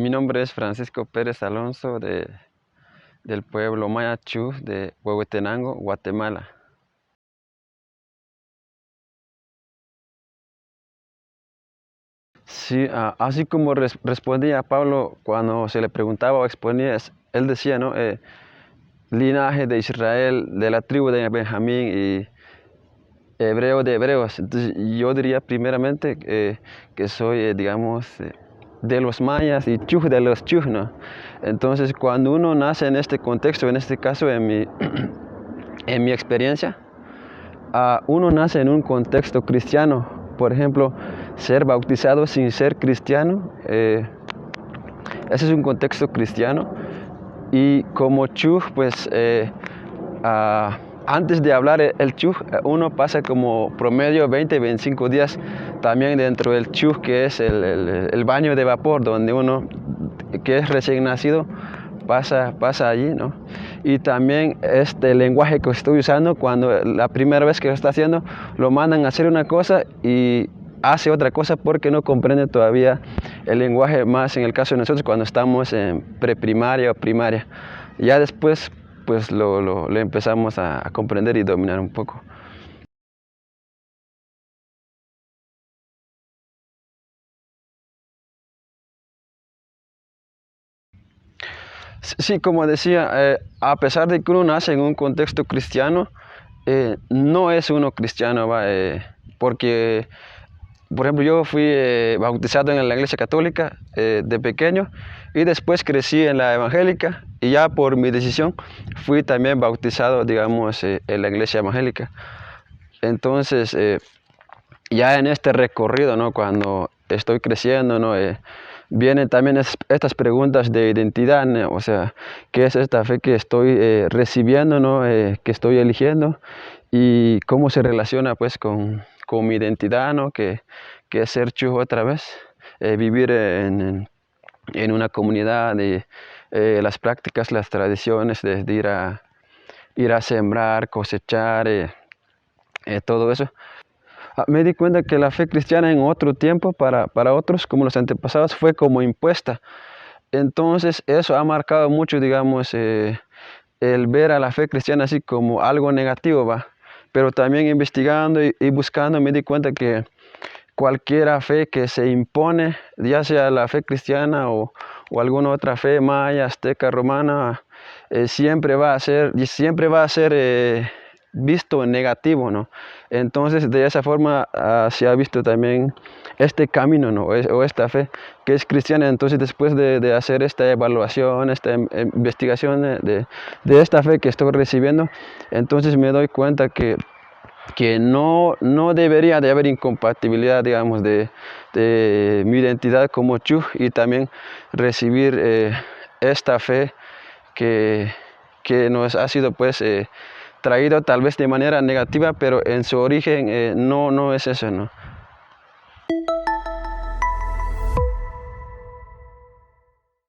Mi nombre es Francisco Pérez Alonso del pueblo Maya Chu de Huehuetenango, Guatemala. Sí, así como respondía Pablo cuando se le preguntaba o exponía, él decía, ¿no? Linaje de Israel, de la tribu de Benjamín y hebreo de hebreos. Entonces, yo diría primeramente que soy, digamos, de los mayas y chuj de los chuj, ¿no? Entonces, cuando uno nace en este contexto, en este caso, en mi experiencia, uno nace en un contexto cristiano. Por ejemplo, ser bautizado sin ser cristiano, ese es un contexto cristiano. Y como chuj, pues antes de hablar el chuj, uno pasa como promedio 20-25 días también dentro del chuj, que es el baño de vapor, donde uno que es recién nacido pasa allí, ¿no? Y también este lenguaje que estoy usando, cuando la primera vez que lo está haciendo, lo mandan a hacer una cosa y hace otra cosa porque no comprende todavía el lenguaje, más en el caso de nosotros cuando estamos en preprimaria o primaria. Ya después pues lo empezamos a comprender y dominar un poco. Sí, como decía, a pesar de que uno nace en un contexto cristiano, no es uno cristiano, ¿va? Porque, por ejemplo, yo fui bautizado en la iglesia católica de pequeño y después crecí en la evangélica y ya por mi decisión fui también bautizado, digamos, en la iglesia evangélica. Entonces, ya en este recorrido, ¿no? Cuando estoy creciendo, ¿no? Vienen también estas preguntas de identidad, ¿no? O sea, ¿qué es esta fe que estoy recibiendo, ¿no? Que estoy eligiendo? Y cómo se relaciona pues con mi identidad, ¿no? Que es ser chujo otra vez, vivir en una comunidad, de las prácticas, las tradiciones, de ir a sembrar, cosechar, todo eso. Me di cuenta que la fe cristiana en otro tiempo, para otros, como los antepasados, fue como impuesta. Entonces, eso ha marcado mucho, digamos, el ver a la fe cristiana así como algo negativo, ¿va? Pero también investigando y buscando me di cuenta que cualquier fe que se impone, ya sea la fe cristiana o alguna otra fe maya, azteca, romana, siempre va a ser visto en negativo, ¿no? Entonces, de esa forma se ha visto también este camino, ¿no? O esta fe que es cristiana. Entonces, después de hacer esta evaluación, esta investigación de esta fe que estoy recibiendo, entonces me doy cuenta que no debería de haber incompatibilidad, digamos, de mi identidad como chuj y también recibir esta fe que, que nos ha sido pues traído tal vez de manera negativa, pero en su origen no es eso, ¿no?